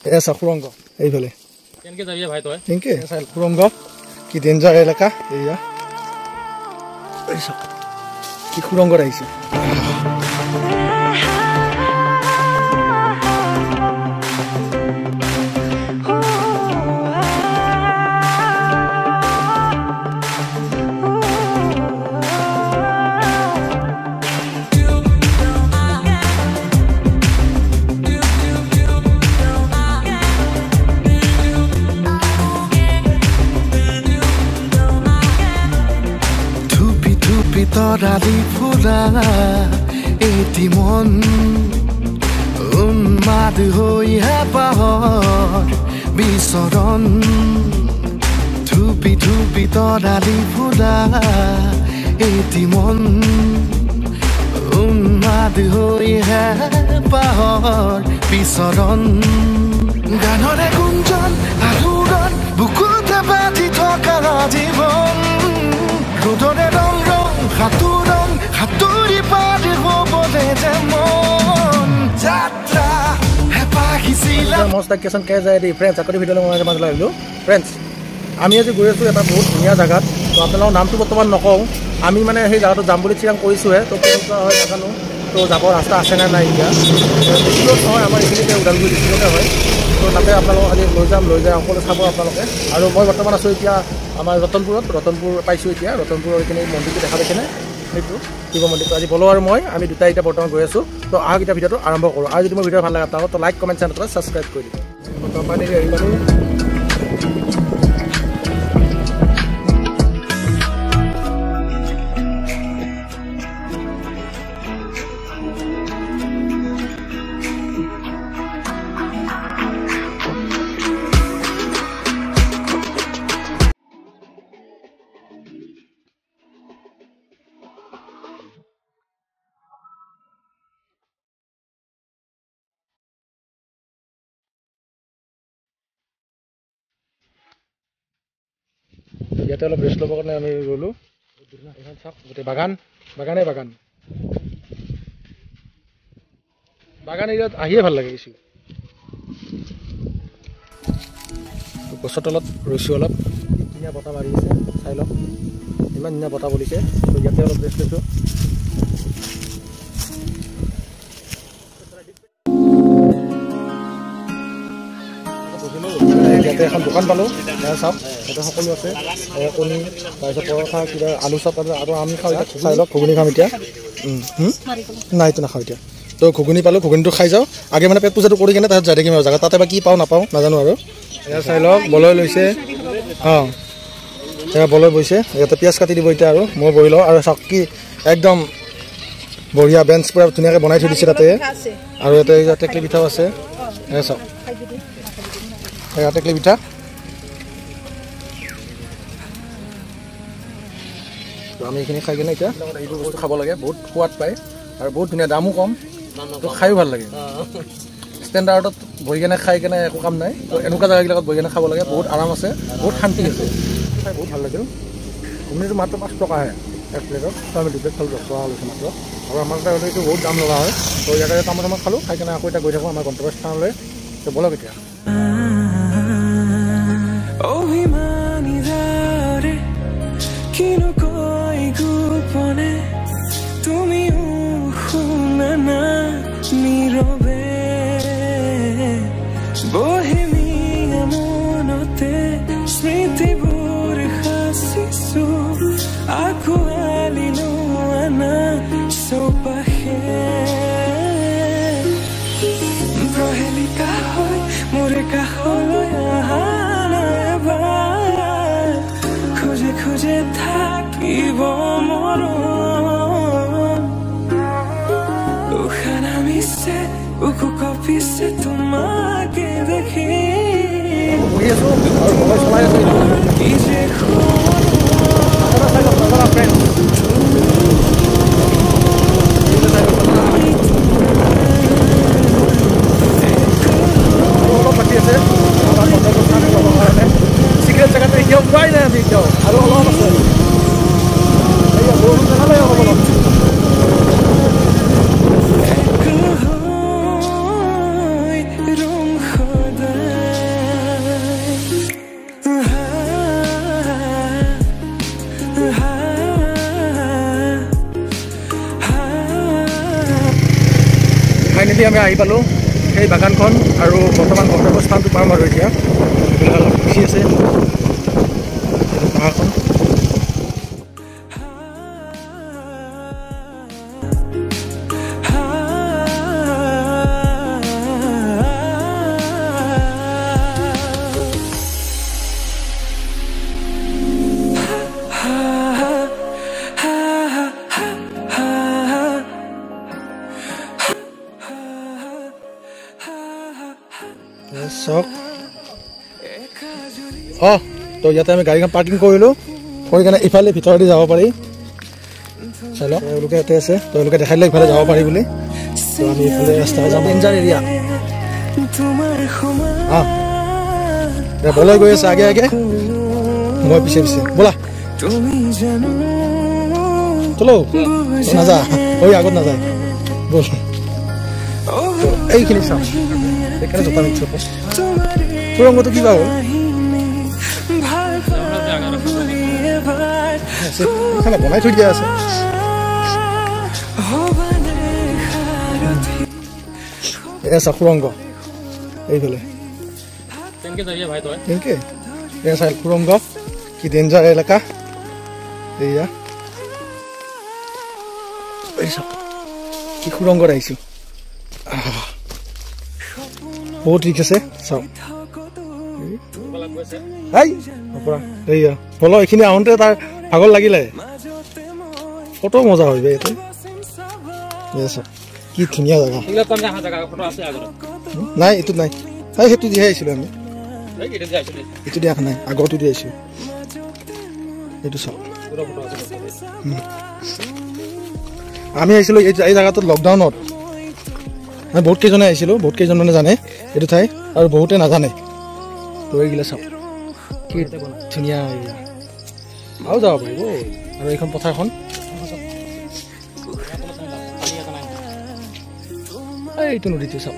এসা সুৰঙ্গ এইফালে কেনকে যাবি ভাই তই কেনকে চাই সুৰঙ্গ কি ডেঞ্জাৰ এলাকা এইয়া কি সুৰঙ্গ আহিছে তৰালি ফুৰা এটি মন উন্মাদ হৈ হেঁপাহৰ বিচৰণ ধুপি ধুপি তৰালি ফুৰা এটি মন উন্মাদ হৈ হেঁপাহৰ বিচৰণ গানৰে গুঞ্জন আলোড়ন বুকুতে বাজি থকা জীৱন ৰ'দৰে ৰং হাতুৰং হাতুৰি পাৰে হবলে যেমন যাত্ৰা হেপাহিছিল মস্ত কেছন কে যায় ৰে ফ্ৰেন্ডস আকৰি ভিডিঅ'লৈ মই মাজে লাগিলো ফ্ৰেন্ডস আমি আজি গৈ আছো এটা বহুত ধুনীয়া জায়গাত তো আপোনালোকৰ নামটো বৰ্তমান নকওঁ আমি মানে সেই জায়গাটো যাম বুলি চিৰাং কৰিছোহে তো কেনেকুৱা হয় নাজানো তো যাব ৰাস্তা আছে নে নাই এতিয়া ডিষ্ট্ৰিক্টত নহয় আমাৰ এইখিনিতে ওদালগুৰি ডিষ্ট্ৰিক্টতে হয় তো তাতে আপোনালোকক আজি লৈ যাই সকলো চাব আপোনালোকে আৰু মই বৰ্তমান আছোঁ এতিয়া আমাৰ ৰতনপুৰ পাইছোঁ এতিয়া ৰতনপুৰৰ এইখিনি মন্দিৰটো দেখা দেখেনে সেইটো শিৱ মন্দিৰটো আজি বলো আৰু মই আমি দুটাই এতিয়া বৰ্তমান গৈ আছোঁ তো আহক এতিয়া ভিডিঅ'টো আৰম্ভ কৰোঁ আৰু যদি মোৰ ভিডিঅ' ভাল লাগে আপোনালোকক তো লাইক কমেণ্ট চেনেলটো ছাবস্ক্ৰাইব কৰি দিব ইয়াতে অলপ ৰেষ্ট ল'বৰ কাৰণে আমি ৰ'লোঁ এখন চাওক গোটেই বাগানে বাগান এৰিয়াত আহিয়ে ভাল লাগে কিছু গছৰ তলত ৰৈছোঁ অলপ ধুনীয়া বতাহ মাৰি আছে চাই লওক ইমান ধুনীয়া বতাহ বলিছে তো ইয়াতে অলপ ৰেষ্ট লৈছোঁ ইয়াতে এখন দোকান পালোঁ চাওক ইয়াতে সকলো আছে কণী তাৰপিছত পৰঠা কিবা আলু চপ আৰু আমি খাওঁ এতিয়া চাই লওক ঘুগুনি খাম এতিয়া নাই এইটো নাখাওঁ এতিয়া তো ঘুগুনি পালোঁ ঘুগুনিটো খাই যাওঁ আগে মানে পেট পূজাটো কৰি কিনে তাৰপিছত যাই থাকিম আৰু জেগা তাতে বা কি পাওঁ নাপাওঁ নাজানো আৰু এয়া চাই লওক বলয় লৈছে অঁ এয়া বলয় বহিছে ইয়াতে পিঁয়াজ কাটি দিব এতিয়া আৰু মই বহি লওঁ আৰু চাওক কি একদম বঢ়িয়া বেঞ্চ পূৰা ধুনীয়াকৈ বনাই থৈ দিছে তাতে আৰু ইয়াতে টেকলি পিঠাও আছে এয়া চাওক এয়া টেকলি পিঠা আমি এইখিনি খাই কিনে এতিয়া এইবোৰ বস্তু খাব লাগে বহুত সোৱাদ পায় আৰু বহুত ধুনীয়া দামো কম তো খায়ো ভাল লাগে ষ্টেণ্ডাৰ্ডত বহি কেনে খাই কেনে একো কাম নাই তো এনেকুৱা জেগাবিলাকত বহি কেনে খাব লাগে বহুত আৰাম আছে বহুত শান্তি আছে খাই বহুত ভাল লাগিল ঘুগুনিটো মাত্ৰ 5 টকাহে এক প্লেটত তো আমি 2 প্লেট খালোঁ 10 টকা লৈছোঁ মাত্ৰ আৰু আমাৰ তাতে এইটো বহুত দাম লগা হয় তো ইয়াতে টামাটামা খালোঁ খাই কেনে আকৌ এতিয়া গৈ থাকোঁ আমাৰ গন্তব্যস্থানলৈ তো বলক এতিয়া তুমি শুনা না নীৰৱে বহিমিয়া মনতে স্মৃতিবোৰ সাঁচিছো আঁকোৱালি লোৱা না চৌপাশে প্ৰহেলিকা হয় মোৰ কাষলৈ অহা এবাৰ খোজে খোজে থাকিব মৰম উকু কপিছে তোমাকে দেখি কি যে চিগাৰেট জেগাতে এতিয়াও পোৱাই নাই আমি এতিয়াও আৰু অলপ আছে ফাইনেলি আমি আহি পালোঁ সেই বাগানখন আৰু বৰ্তমান গন্তব্যস্থানটো পাম আৰু এতিয়া অলপ খুচি আছে পাহাৰখন। চক তো ইয়াতে আমি গাড়ীখন পাৰ্কিং কৰিলোঁ কৰি কিনে ইফালে ভিতৰেদি যাব পাৰি চাই লওক তেওঁলোকে ইয়াতে আছে তেওঁলোকে দেখাই দিলে ইফালে যাব পাৰি বুলি তো আমি ইফালে ৰাস্তা যাম ডেঞ্জাৰ এৰিয়া বলাই গৈ আছে আগে আগে মই পিছে পিছে ব'লা চলো নাযা ঐ আগত নাযায় বল এইখিনি চাওঁ সেইকাৰণে জোতা মিক্স সুৰংগটো কিবা হ'ল বনাই থৈ দিয়া আছে এছা সুৰংগ এইফালে চাই সুৰংগ কি ডেঞ্জাৰ এলেকা এয়া কি সুৰংগত আহিছোঁ বহুত ঠিক আছে চাওক এইয়া বলো এইখিনি আহোঁতে তাৰ ভাগৰ লাগিলে কত মজা হৈ যায় ইয়াতে কি ধুনীয়া জেগা নাই এইটোত নাই সেইটো দিহে আহিছিলোঁ আমি এইটো দিয়া নাই আগতো দি আহিছোঁ এইটো চাওক আমি আহিছিলোঁ এই জেগাটোত লকডাউনত আমি বহুত কেইজনে আহিছিলোঁ বহুত কেইজন মানে জানে এইটো ঠাই আৰু বহুতে নাজানে তো এইগিলা চাওক কি ধুনীয়া আৰু যাব পাৰিব আৰু এইখন পথাৰখন এইটো নদীটো চাওক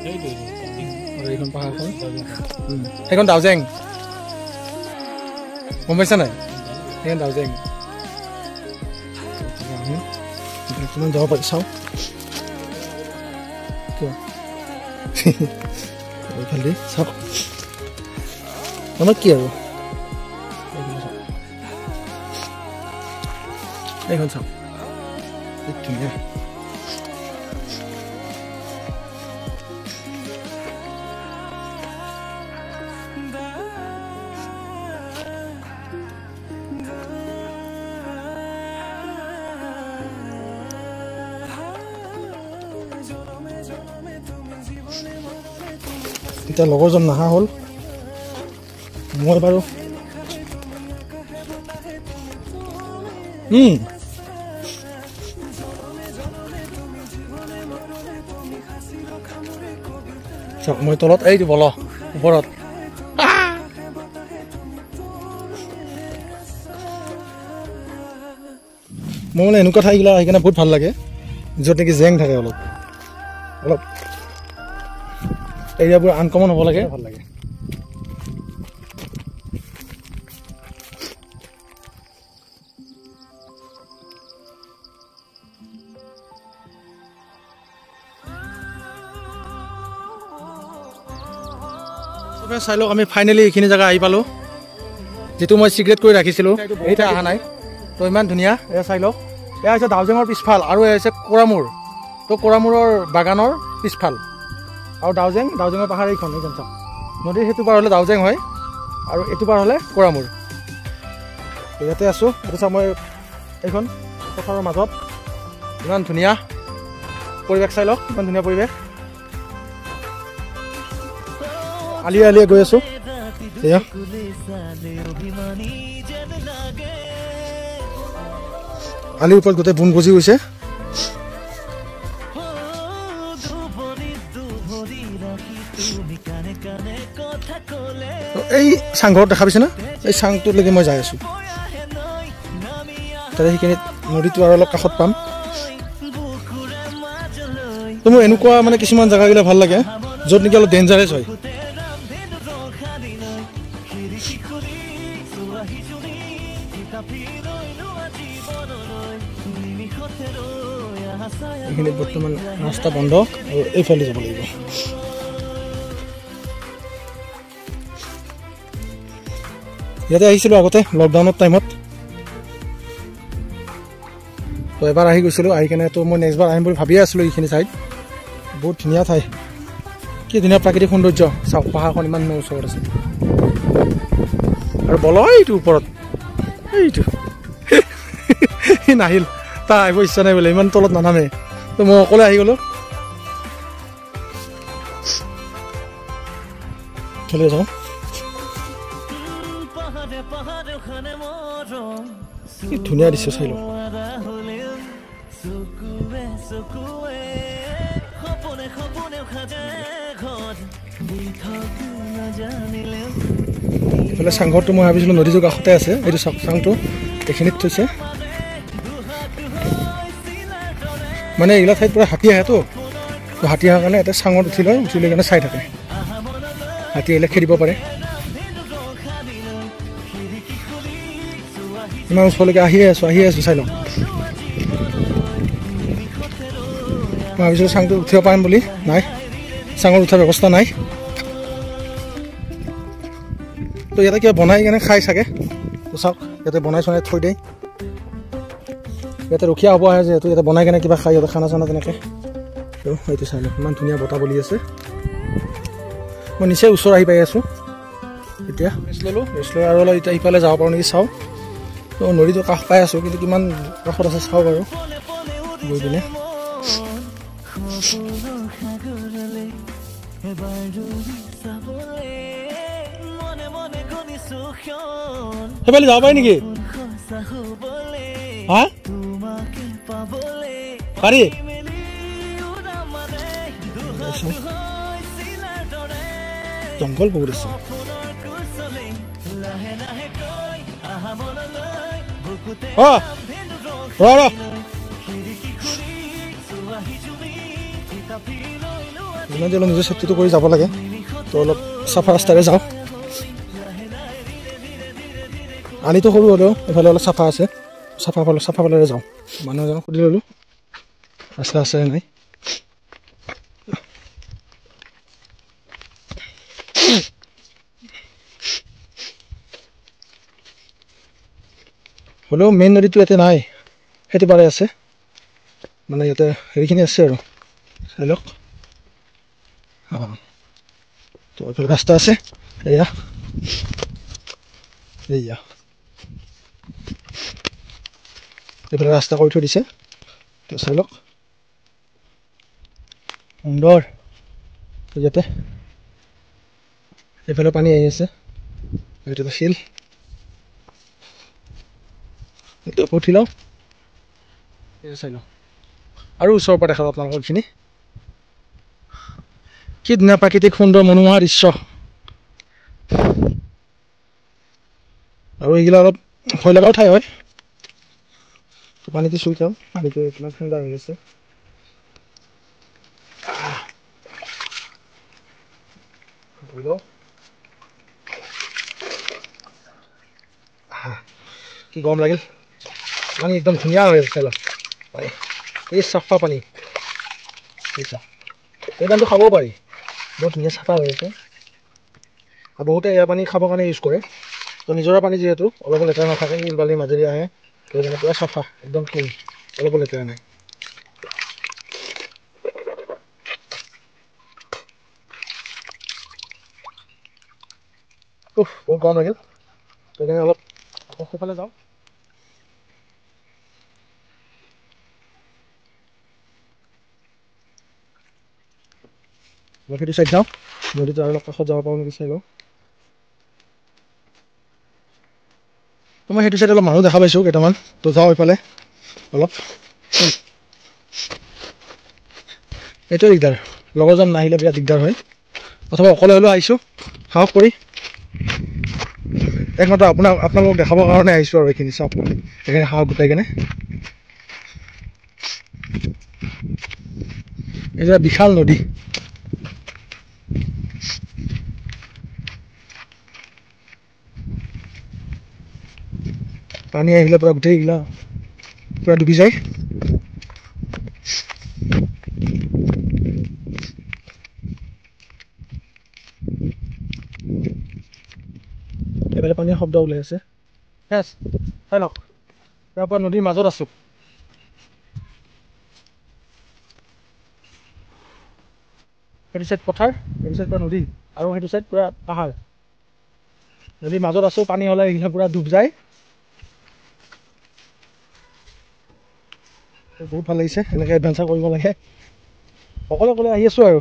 আৰু এইখন পাহাৰখন সেইখন দাউজেং গম পাইছা নাই সেইখন দাউজেং কিমান যাব পাৰি চাওঁ এইফালে চাওক আমাৰ কি আৰু এইখন চাওক ধুনীয়া এতিয়া লগৰজন নাহা হ'ল মই বাৰু চাওক মই তলত এইটো বল ওপৰত মোৰ মানে এনেকুৱা ঠাইগিলা সেইকাৰণে বহুত ভাল লাগে য'ত নেকি জেং থাকে অলপ অলপ এৰিয়াবোৰ আনকমন হ'ব লাগে ভাল লাগে চাই লওক আমি ফাইনেলি এইখিনি জেগা আহি পালোঁ যিটো মই চিক্ৰেট কৰি ৰাখিছিলোঁ এইটা অহা নাই তো ইমান ধুনীয়া এয়া চাই লওক এয়া হৈছে দাউজেঙৰ পিছফাল আৰু এয়া হৈছে কোৰামূৰ তো কোৰামূৰৰ বাগানৰ পিছফাল আৰু দাউজেঙৰ পাহাৰ এইখন চাওক নদীৰ সেইটো পাৰ হ'লে দাউজেং হয় আৰু এইটো পাৰ হ'লে কোৰামূৰ ইয়াতে আছোঁ এইটো চাওক মই এইখন পথাৰৰ মাজত ইমান ধুনীয়া পৰিৱেশ চাই লওক ইমান ধুনীয়া পৰিৱেশ আলিয়ে আলিয়ে গৈ আছোঁ এয়া আলিৰ ওপৰত গোটেই বুন গজি গৈছে এই চাংঘৰত দেখা পাইছে না এই চাংটোলৈকে মই যাই আছোঁ তাতে সেইখিনিত নদীটো আৰু অলপ কাষত পাম তো মোৰ এনেকুৱা মানে কিছুমান জেগাগিলা ভাল লাগে য'ত নেকি অলপ ডেঞ্জাৰাছ হয় এইখিনিত বৰ্তমান ৰাস্তা বন্ধ আৰু এইফালে যাব লাগিব। ইয়াতে আহিছিলোঁ আগতে লকডাউনৰ টাইমত, তো এবাৰ আহি গৈছিলোঁ। আহি কেনে তো মই নেক্সটবাৰ আহিম বুলি ভাবিয়ে আছিলোঁ। এইখিনি ঠাইত বহুত ধুনীয়া ঠাই, কি ধুনীয়া প্ৰাকৃতিক সৌন্দৰ্য। চাওক পাহাৰখন ইমান ওচৰত আছে আৰু বল এইটো ওপৰত, এইটো নাহিল, তাৰ আহিব ইচ্ছা নাই বোলে, ইমান তলত নানামে। তো মই অকলে আহি গ'লোঁ। চলি যাওঁ। কি ধুনীয়া দৃশ্য চাই লওঁ। এইফালে চাংঘৰটো মই ভাবিছিলোঁ নদীটোৰ কাষতে আছে। এইটো চাংটো এইখিনিত থৈছে। মানে এইগিলা ঠাইত পূৰা হাতী আহেতো, তো হাতী অহাৰ কাৰণে এটা চাঙত উঠি লৈ কাৰণে চাই থাকে। হাতী আহিলে খেদিব পাৰে। ইমান ওচৰলৈকে আহিয়ে আছোঁ চাই লওঁ। মই ভাবিছিলোঁ চাংটো উঠিব পাৰিম বুলি, নাই, চাঙত উঠাৰ ব্যৱস্থা নাই। তো ইয়াতে কিবা বনাই কেনে খাই চাগে। তো চাওক ইয়াতে বনাই চনাই থৈ দিয়ে। ইয়াতে ৰখীয়া হ'ব আহে যিহেতু, ইয়াতে বনাই কেনে কিবা খাই ইয়াতে খানা চানা তেনেকৈ। তো এইটো চাই লওঁ, ইমান ধুনীয়া বতাহ বলি আছে। মই নিচেই ওচৰ আহি পাই আছোঁ। এতিয়া ৰেষ্ট ল'লোঁ, ৰেষ্ট লৈ আৰু অলপ এতিয়া ইফালে যাব পাৰোঁ নেকি চাওঁ। তো নদীটো কাষ পাই আছোঁ, কিন্তু কিমান কাষত আছে চাওঁ বাৰু গৈ পিনে। সেইফালে যাব পাৰি নেকি? হা পাৰি? জংঘল বহুত আছে। যিমান অলপ নিজৰ চেফটিটো কৰি যাব লাগে, তো অলপ চাফা ৰাস্তাৰে যাওঁ। আলিটো সৰু হ'লেও এইফালে অলপ চাফা আছে, চাফা ফালেৰে যাওঁ। মানুহ এজনক সুধি ল'লোঁ ৰাস্তা আছে নাই। হ'লেও মেইন নদীটো ইয়াতে নাই, সেইটো পাৰে আছে। মানে ইয়াতে হেৰিখিনি আছে আৰু চাই লওক। অঁ, তো এইফালে ৰাস্তা আছে, এয়া এইফালে ৰাস্তা কৰি থৈ দিছে। তো চাই লওক সুন্দৰ। ইয়াতে এইফালে পানী আহি আছে, এইটো শিল। এইটো উঠি লওঁ, এইটো চাই লওঁ আৰু ওচৰৰ পৰা দেখাব আপোনালোকৰ এইখিনি। কি ধুনীয়া প্ৰাকৃতিক সুন্দৰ মনোমোহা দৃশ্য। আৰু এইগিলা অলপ ভয় লগাও ঠাই হয়। পানীটো চুই চাওঁ, পানীটো কিমান ঠাণ্ডা হৈ আছে। কি গৰম লাগিল। পানী একদম ধুনীয়া হৈ আছে। এই চাফা পানী, এই পানীটো খাবও পাৰি, বহুত ধুনীয়া চাফা হৈ আছে। আৰু বহুতে এয়া পানী খাবৰ কাৰণে ইউজ কৰে। তো নিজৰা পানী যিহেতু অলপো লেতেৰা নাথাকে, শিল বালিৰ মাজেদি আহে, সেইকাৰণে পূৰা চাফা, একদম ক্লিন, অলপো লেতেৰা নাই। বহুত গৰম লাগিল, সেইকাৰণে অলপ সেইফালে যাওঁ। মই সেইটো চাইড যাওঁ, নদীটো আৰু অলপ কাষত যাব পাৰোঁ নেকি চাই লওঁ। মই সেইটো চাইড অলপ মানুহ দেখা পাইছোঁ কেইটামান, তো যাওঁ এইফালে অলপ। এইটোৱে দিগদাৰ, লগৰজন নাহিলে বিৰাট দিগদাৰ হয়। অথবা অকলে হ'লেও আহিছোঁ সাহস কৰি, একমাত্ৰ আপোনালোকক দেখাবৰ কাৰণে আহিছোঁ আৰু এইখিনি চাওক, এইখিনি সাহস গোটাই কেনে। এইটো বিশাল নদী। পানী আহিলে পূৰা গোটেইগিলা পূৰা ডুবি যায়। এইফালে পানীৰ শব্দ ওলাই আছে হেছ চাই লওক তাৰ পৰা নদীৰ মাজত আছোঁ সেইটো চাইড পথাৰ সেইটো চাইড পৰা নদী আৰু সেইটো চাইড পূৰা পাহাৰ নদীৰ মাজত আছোঁ পানী হ'লে এইগিলা পূৰা ডুব যায় বহুত ভাল লাগিছে এনেকৈ এডভেঞ্চাৰ কৰিব লাগে অকলে আহি আছোঁ আৰু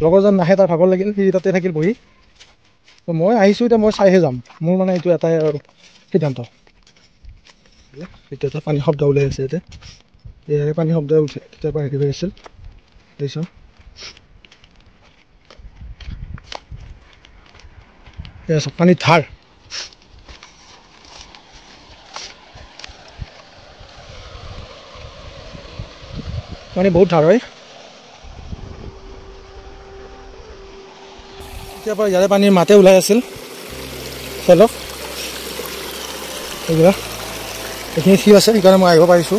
লগৰজন নাহে তাৰ ভাগৰ লাগিল সি তাতে থাকিল বহি তো মই আহিছোঁ এতিয়া মই চাইহে যাম মোৰ মানে এইটো এটাই আৰু সিদ্ধান্ত এতিয়া পানী শব্দ ওলাই আছে ইয়াতে ইয়াৰে পানী শব্দ উঠে তেতিয়াৰ পৰা হেৰি হৈ আছিল দেখিছোঁ এয়া চব পানীৰ ধাৰ পানী বহুত ধাৰ হয় তেতিয়াৰ পৰা ইয়াৰে পানীৰ মাতে ওলাই আছিল চাই লওক এইবিলাক এইখিনি শিল আছে সেইকাৰণে মই আহিব পাৰিছোঁ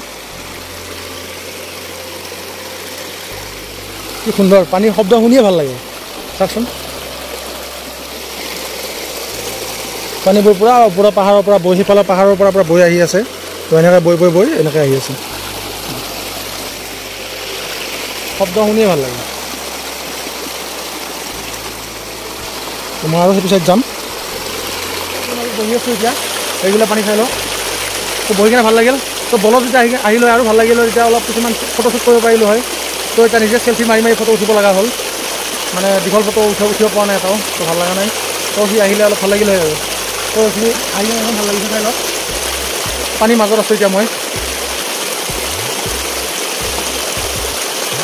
কি সুন্দৰ পানীৰ শব্দ শুনিয়ে ভাল লাগে চাওকচোন পানীবোৰ পূৰা পাহাৰৰ পৰা বৈ সিফালৰ পাহাৰৰ পৰা বৈ আহি আছে তো এনেকৈ বৈ এনেকৈ আহি আছে শব্দ শুনিয়ে ভাল লাগে মই আৰু সেইটো চাইড যাম বহি আছোঁ এতিয়া এইবিলাক পানী খাই লওঁ তো বহি কিনে ভাল লাগিল তো বলত যেতিয়া আহিলোঁ আৰু ভাল লাগিল তেতিয়া অলপ কিছুমান ফটোশ্বুট কৰিব পাৰিলোঁ হয় তো এতিয়া নিজে চেল্ফি মাৰি ফটো উঠিব লগা হ'ল মানে দীঘল ফটো উঠিব পৰা নাই এটাও তো ভাল লগা নাই তো সি আহিলে অলপ ভাল লাগিল হয় আৰু তো এইখিনি আহিলে ভাল লাগিছে চাই লওক পানীৰ মাজত আছোঁ এতিয়া মই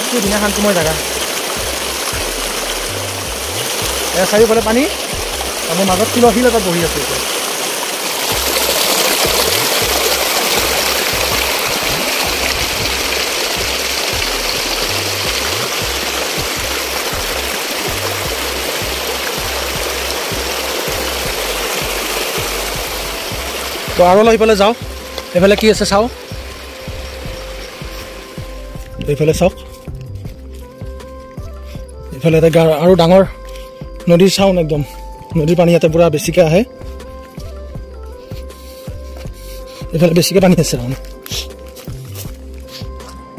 কি ধুনীয়া শান্তিময় জেগা এয়া চাৰিওফালে পানী আমি মাজত শিল এটাত বহি আছোঁ এতিয়া তো আৰু অলপ সিফালে যাওঁ এইফালে কি আছে চাওঁ এইফালে চাওক এইফালে এটা আৰু ডাঙৰ নদীৰ চাউন একদম নদীৰ পানী ইয়াতে পূৰা বেছিকৈ আহে এইফালে বেছিকৈ পানী আছে তাৰমানে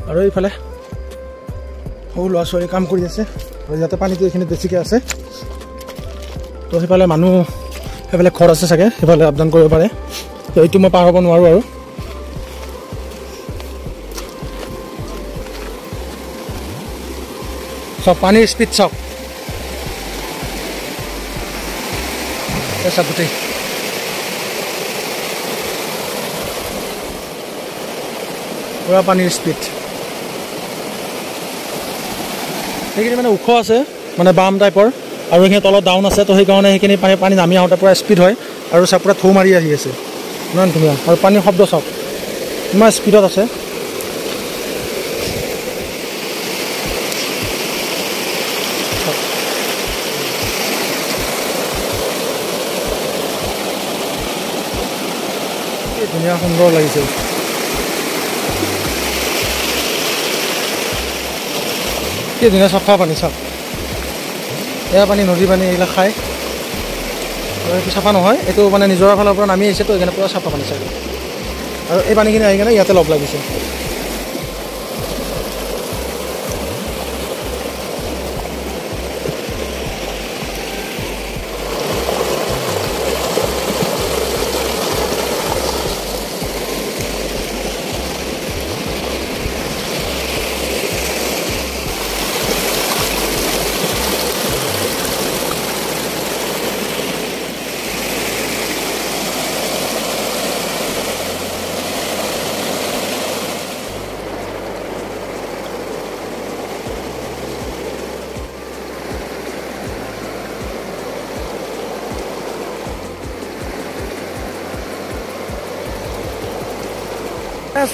আৰু এইফালে সৰু ল'ৰা ছোৱালী কাম কৰি আছে আৰু ইয়াতে পানীটো এইখিনিত বেছিকৈ আছে তো সেইফালে মানুহ সেইফালে ঘৰ আছে চাগে সেইফালে আপডাউন কৰিব পাৰে তো এইটো মই পাৰ হ'ব নোৱাৰোঁ আৰু চাওক পানীৰ স্পীড চাওক চাওক গোটেই পূৰা পানীৰ স্পীড সেইখিনি মানে ওখ আছে মানে বাম টাইপৰ আৰু এইখিনি তলত ডাউন আছে তো সেইকাৰণে সেইখিনি পানী নামি আহোঁতে পূৰা স্পীড হয় আৰু চাওক পূৰা থৌ মাৰি আহি আছে ইমান ধুনীয়া আৰু পানীৰ শব্দ চাওক ইমান স্পীডত আছে ধুনীয়া সুন্দৰ লাগিছে কি ধুনীয়া চাফা পানী চাওক এয়া পানী নদী পানী এইবিলাক খায় এইটো চাফা নহয় এইটো মানে নিজৰা ফালৰ পৰা নামি আহিছে তো এইকাৰণে পূৰা চাফা পানী চাগে আৰু এই পানীখিনি আহি কিনে ইয়াতে লগ লাগিছে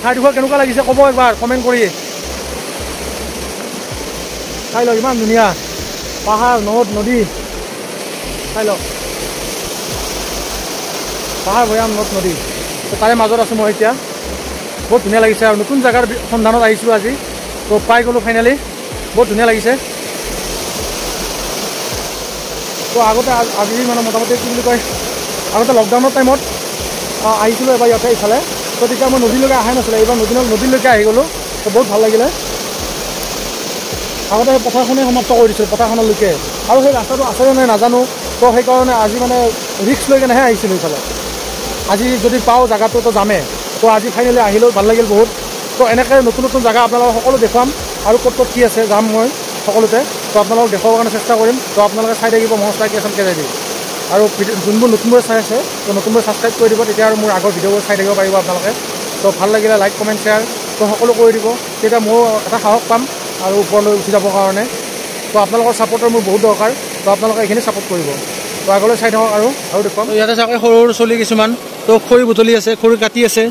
ঠাইডোখৰ কেনেকুৱা লাগিছে ক'ব একবাৰ কমেণ্ট কৰি চাই লওক ইমান ধুনীয়া পাহাৰ নদী চাই লওক পাহাৰ ভৈয়াম নদী তাৰে মাজত আছোঁ মই এতিয়া বহুত ধুনীয়া লাগিছে আৰু নতুন জেগাৰ সন্ধানত আহিছোঁ আজি তো পাই গ'লোঁ ফাইনেলি বহুত ধুনীয়া লাগিছে তো আগতে আজি মানে মোটামুটি কি বুলি কয় আগতে লকডাউনৰ টাইমত আহিছিলোঁ এবাৰ ইয়াতে ইফালে, তো তেতিয়া মই নদীলৈকে অহাই নাছিলে, এইবাৰ নদীলৈকে আহি গ'লোঁ, তো বহুত ভাল লাগিলে। আগতে সেই পথাৰখনেই সমাপ্ত কৰি দিছিলোঁ পথাৰখনলৈকে, আৰু সেই ৰাস্তাটো আছেনে নাই নাজানো, তো সেইকাৰণে আজি মানে ৰিক্স লৈ কেনেহে আহিছিলোঁ ইফালে। আজি যদি পাওঁ জেগাটো তো যামেই, তো আজি ফাইনেলি আহিলোঁ, ভাল লাগিল বহুত। তো এনেকৈ নতুন নতুন জেগা আপোনালোকক সকলো দেখুৱাম, আৰু ক'ত ক'ত কি আছে যাম মই সকলোতে, তো আপোনালোকক দেখুৱাবৰ কাৰণে চেষ্টা কৰিম। তো আপোনালোকে চাই থাকিব মনষ্টাৰ ক্ৰিয়েশ্যন কেৰেডি, আৰু যোনবোৰ নতুনবোৰ চাই আছে তো নতুনবোৰ ছাবস্ক্ৰাইব কৰি দিব, তেতিয়া আৰু মোৰ আগৰ ভিডিঅ'বোৰ চাই থাকিব পাৰিব আপোনালোকে। তো ভাল লাগিলে লাইক কমেণ্ট শ্বেয়াৰ তো সকলো কৰি দিব, তেতিয়া মোৰ এটা সাহস পাম আৰু ওপৰলৈ উঠি যাবৰ কাৰণে। তো আপোনালোকৰ ছাপোৰ্টৰ মোৰ বহুত দৰকাৰ, তো আপোনালোকে এইখিনি ছাপোৰ্ট কৰিব। তো আগলৈ চাই থাকক আৰু দেখুৱাম। ইয়াতে চাওক সৰু সৰু চলি কিছুমান, তো খৰি বুটলি আছে, খৰি কাটি আছে,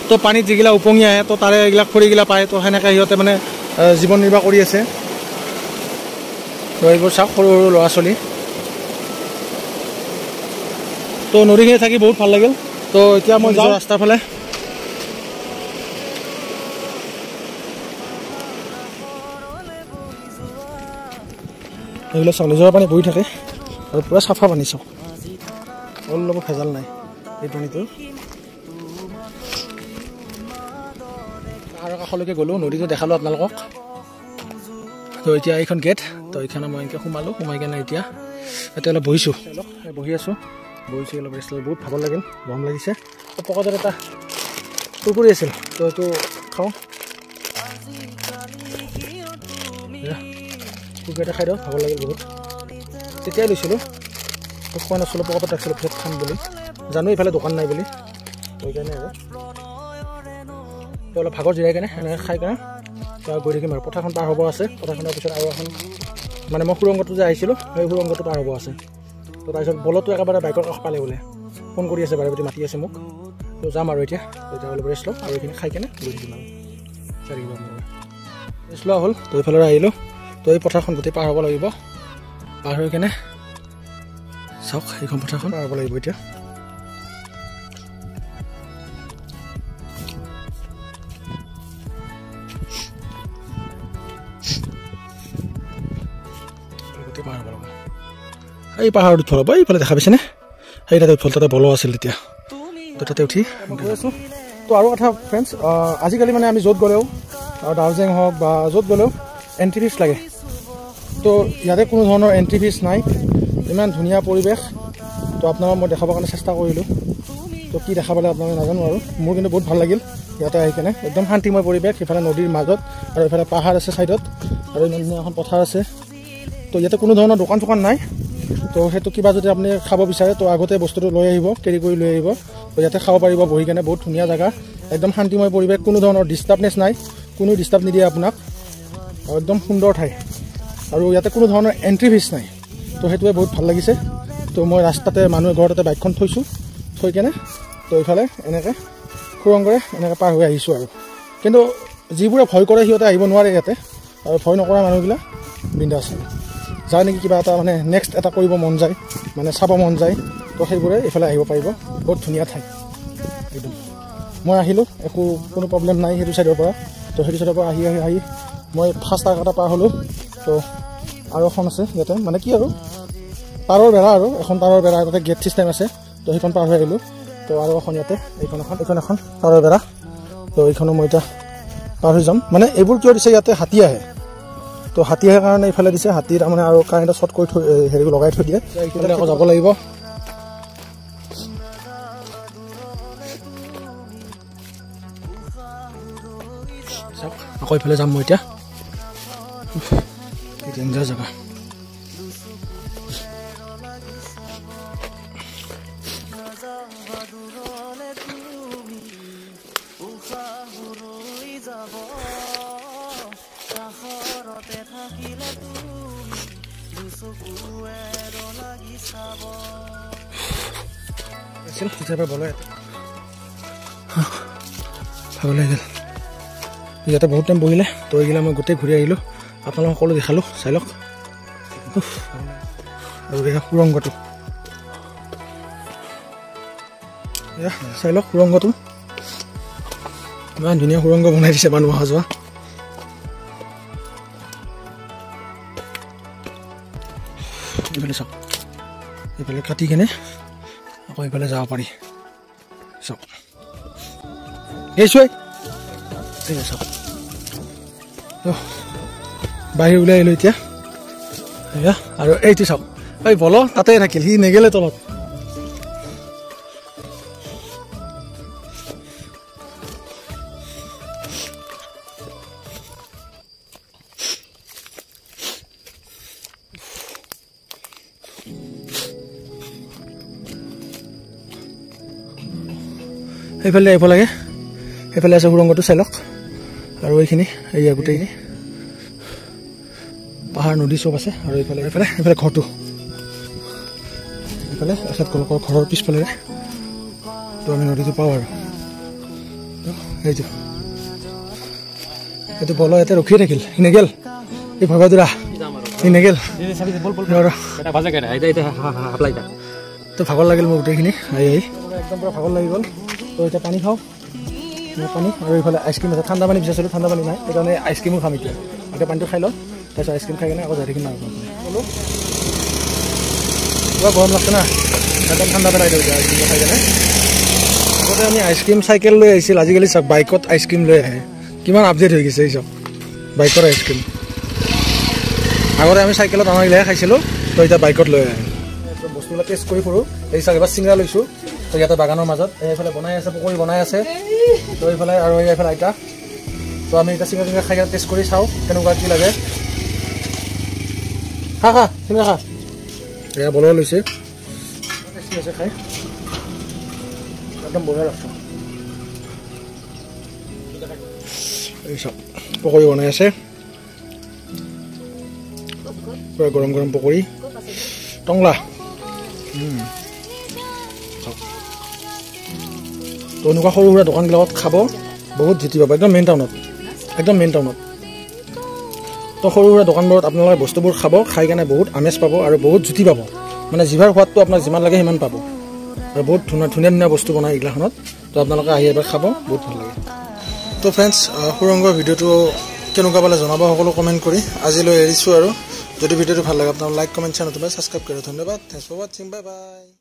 তো পানীত যিগিলা উপঙি আহে তো তাৰে এইবিলাক খৰিগিলা পায়, তো সেনেকৈ সিহঁতে মানে জীৱন নিৰ্বাহ কৰি আছে। তো এইবোৰ চাওক সৰু সৰু ল'ৰা ছোৱালী। তো নদীখিনি থাকি বহুত ভাল লাগিল। তো এতিয়া মই যাওঁ ৰাস্তাৰ ফালে। এইবিলাক চাওক নিজৰ পানী বহি থাকে, আৰু পূৰা চাফা পানী চাওক, অলপ ভেজাল নাই এই পানীটো। আৰু কাষলৈকে গ'লোঁ, নদীটো দেখালোঁ আপোনালোকক। তো এতিয়া এইখন গেট, তো এইখানে মই এনেকৈ সোমালোঁ, সোমাই কেনে এতিয়া ইয়াতে অলপ বহিছোঁ, বহি আছোঁ, বহিছোঁ অলপ ৰেষ্ট লৈ, বহুত ভাগৰ লাগিল, গৰম লাগিছে। তো পকেটত এটা কুৰকুৰি আছিল, তো এইটো খাওঁ, কুৰকুৰি এটা খাই দিওঁ, ভাগৰ লাগিল বহুত। তেতিয়াই লৈছিলোঁ, তো খোৱা নাছিলোঁ, পকেটত ৰাখিছিলোঁ পিছত খাম বুলি, জানো ইফালে দোকান নাই বুলি, সেইকাৰণে আৰু তো অলপ ভাগৰ জিৰাই কেনে এনেকৈ খাই কেনে গৈ থাকিম। আৰু পথাৰখন পাৰ হ'ব আছে, পথাৰখনৰ পিছত আৰু এখন মানে মই সুৰংগটো যে আহিছিলোঁ সেই সুৰংগটো পাৰ হ'ব আছে। তো তাৰপিছত বলতো একেবাৰে বাইকৰ কাষ পালে বোলে, ফোন কৰি আছে, বাৰে প্ৰতি মাতি আছে মোক। তো যাম আৰু এতিয়া অলপ ৰেষ্ট লওঁ, আৰু এইখিনি খাই কেনে গৈ থাকিম আৰু চাই থাকিব আপোনালোকে। ৰেষ্ট লোৱা হ'ল, তো এইফালে আহিলোঁ, তো এই পথাৰখন গোটেই পাৰ হ'ব লাগিব, পাৰ হৈ কেনে চাওক এইখন পথাৰখন পাৰ হ'ব লাগিব এতিয়া। এই পাহাৰত উঠল হ'ব, এইফালে দেখা পাইছেনে, সেই তাতে উঠল, তাতে বল আছিল তেতিয়া, তো তাতে উঠি গৈ আছোঁ। তো আৰু কথা ফ্ৰেণ্ডছ, আজিকালি মানে আমি য'ত গ'লেও দাৰ্জিলিং হওক বা য'ত গ'লেও এণ্ট্ৰি ফিজ লাগে। তো ইয়াতে কোনো ধৰণৰ এণ্ট্ৰি ফিজ নাই, ইমান ধুনীয়া পৰিৱেশ। তো আপোনালোকক মই দেখাবৰ কাৰণে চেষ্টা কৰিলোঁ, তো কি দেখা পালে আপোনালোকে নাজানো, আৰু মোৰ কিন্তু বহুত ভাল লাগিল ইয়াতে আহি কেনে। একদম শান্তিময় পৰিৱেশ, সিফালে নদীৰ মাজত, আৰু এইফালে পাহাৰ আছে ছাইডত, আৰু ইমান ধুনীয়া এখন পথাৰ আছে। তো ইয়াতে কোনো ধৰণৰ দোকান চোকান নাই, তো সেইটো কিবা যদি আপুনি খাব বিচাৰে তো আগতে বস্তুটো লৈ আহিব, কেৰি কৰি লৈ আহিব, তো ইয়াতে খাব পাৰিব বহি কেনে। বহুত ধুনীয়া জেগা, একদম শান্তিময় পৰিৱেশ, কোনো ধৰণৰ ডিষ্টাৰ্বনেছ নাই, কোনো ডিষ্টাৰ্ব নিদিয়ে আপোনাক, আৰু একদম সুন্দৰ ঠাই, আৰু ইয়াতে কোনো ধৰণৰ এণ্ট্ৰি ফিজ নাই। তো সেইটোৱে বহুত ভাল লাগিছে। তো মই ৰাস্তাতে মানুহে ঘৰতে বাইকখন থৈছোঁ, থৈ কেনে তো এইফালে এনেকৈ সুৰংগৰে এনেকৈ পাৰ হৈ আহিছোঁ। আৰু কিন্তু যিবোৰে ভয় কৰে সিহঁতে আহিব নোৱাৰে ইয়াতে, আৰু ভয় নকৰা মানুহবিলাক বিন্দাছ আছে, যাৰ নেকি কিবা এটা মানে নেক্সট এটা কৰিব মন যায়, মানে চাব মন যায়, তো সেইবোৰে এইফালে আহিব পাৰিব। বহুত ধুনীয়া ঠাই একদম। মই আহিলোঁ, একো কোনো প্ৰব্লেম নাই সেইটো ছাইডৰ পৰা। তো সেইটো ছাইডৰ পৰা আহি মই ফাৰ্ষ্ট এটা পাৰ হ'লোঁ। তো আৰু এখন আছে ইয়াতে, মানে কি আৰু তাঁৰৰ বেৰা, আৰু এখন তাঁৰৰ বেৰা, তাতে গেট ছিষ্টেম আছে, তো সেইখন পাৰ হৈ আহিলোঁ। তো আৰু এখন ইয়াতে এইখন এখন তাঁৰৰ বেৰা, তো এইখনো মই এতিয়া পাৰ হৈ যাম। মানে এইবোৰ কিয় দিছে, ইয়াতে হাতী আহে, তো হাতী আহে কাৰণে এইফালে দিছে, হাতী তাৰমানে আৰু কাৰেণ্টৰ শ্বৰ্ট কৰি থৈ হেৰি লগাই থৈ দিয়ে, এইফালে আকৌ যাব লাগিব। আকৌ এইফালে যাম মই এতিয়া, ডেঞ্জাৰ জেগা। ভাগৰ লাগিল ইয়াতে বহুত টাইম বহিলে, তো এইগিলা মই গোটেই ঘূৰি আহিলোঁ, আপোনালোকক সকলো দেখালোঁ, চাই লওক। আৰু এয়া সুৰংগটো, এয়া চাই লওক সুৰংগটো, ইমান ধুনীয়া সুৰংগ বনাই দিছে মানুহ অহা যোৱা। এইফালে চাওক, এইফালে কাটি কেনে আকৌ এইফালে যাব পাৰি চাওক এইছোৱাই ঠিক আছে চাওক বাহিৰ ওলাই আহিলোঁ এতিয়া এয়া আৰু এইটো চাওক এই বল তাতে থাকিল সি নেগেলে তলত এইফালে আহিব লাগে এইফালে আছে সুৰংগটো চাই লওক আৰু এইখিনি এইয়া গোটেইখিনি পাহাৰ নদী চব আছে আৰু এইফালে এইফালে এইফালে ঘৰটো এইফালে এখেত ঘৰৰ পিছফালে তো আমি নদীটো পাওঁ আৰু এইটো বল ইয়াতে ৰখিয়ে থাকিল সি নেগেল এই ভবাদুৰা সি নেগেল তো ভাগৰ লাগিল মোৰ গোটেইখিনি আহি একদম পুৰা ভাগৰ লাগি গ'ল তো এতিয়া পানী খাওঁ পানী আৰু এইফালে আইচক্ৰীম আছে ঠাণ্ডা পানী বিচাৰিছিলোঁ ঠাণ্ডা পানী নাই সেইকাৰণে আইচক্ৰীমো খাম এতিয়া এতিয়া পানীটো খাই লওঁ তাৰপিছত আইচক্ৰীম খাই কিনে আকৌ যাই থাকিম আৰু পুৰা গৰম লাগছে না একদম ঠাণ্ডা পেলাই দিওঁ এতিয়া আইচক্ৰীম খাই কিনে আগতে আমি আইচক্ৰীম চাইকেল লৈ আহিছিল আজিকালি চাওক বাইকত আইচক্ৰীম লৈ আহে কিমান আপডেট হৈ গৈছে এই চাওক বাইকৰ আইচক্ৰীম আগতে আমি চাইকেলত আমাৰগিলাহে খাইছিলোঁ তো এতিয়া বাইকত লৈ আহে বস্তুবিলাক টেষ্ট কৰি ফুৰোঁ এই চাওক এবাৰ চিংৰা লৈছোঁ তো ইয়াতে বাগানৰ মাজত এইফালে বনাই আছে পকৰি বনাই আছে তো এইফালে আৰু এইফালে আইতা তো আমি এতিয়া চিংৰা চিংৰা খাই টেষ্ট কৰি চাওঁ কেনেকুৱা কি লাগে খা খা চিংৰা খা এয়া বনাই লৈছে টেষ্টি আছে খাই একদম বঢ়িয়া লাগছে এই চাওক পকৰি বনাই আছে পুৰা গৰম গৰম পকৰি টংলা তো এনেকুৱা সৰু সুৰা দোকানবিলাকত খাব বহুত জিতি পাব একদম মেইন টাউনত তো সৰু সুৰা দোকানবোৰত আপোনালোকে বস্তুবোৰ খাব খাই কেনে বহুত আমেজ পাব আৰু বহুত জুতি পাব মানে জিভাৰ সোৱাদটো আপোনাক যিমান লাগে সিমান পাব আৰু বহুত ধুনীয়া ধুনীয়া বস্তু বনায় এইগিলাখনত তো আপোনালোকে আহি এবাৰ খাব বহুত ভাল লাগে তো ফ্ৰেণ্ডছ সুৰংগৰ ভিডিঅ'টো কেনেকুৱা পালে জনাব সকলো কমেণ্ট কৰি আজিলৈ এৰিছোঁ আৰু যদি ভিডিঅ'টো ভাল লাগে আপোনালোকে লাইক কমেণ্ট চেনেলটো ছাবস্ক্ৰাইব কৰে ধন্যবাদ থেংকছ ফৰ ৱাচিং বাই বাই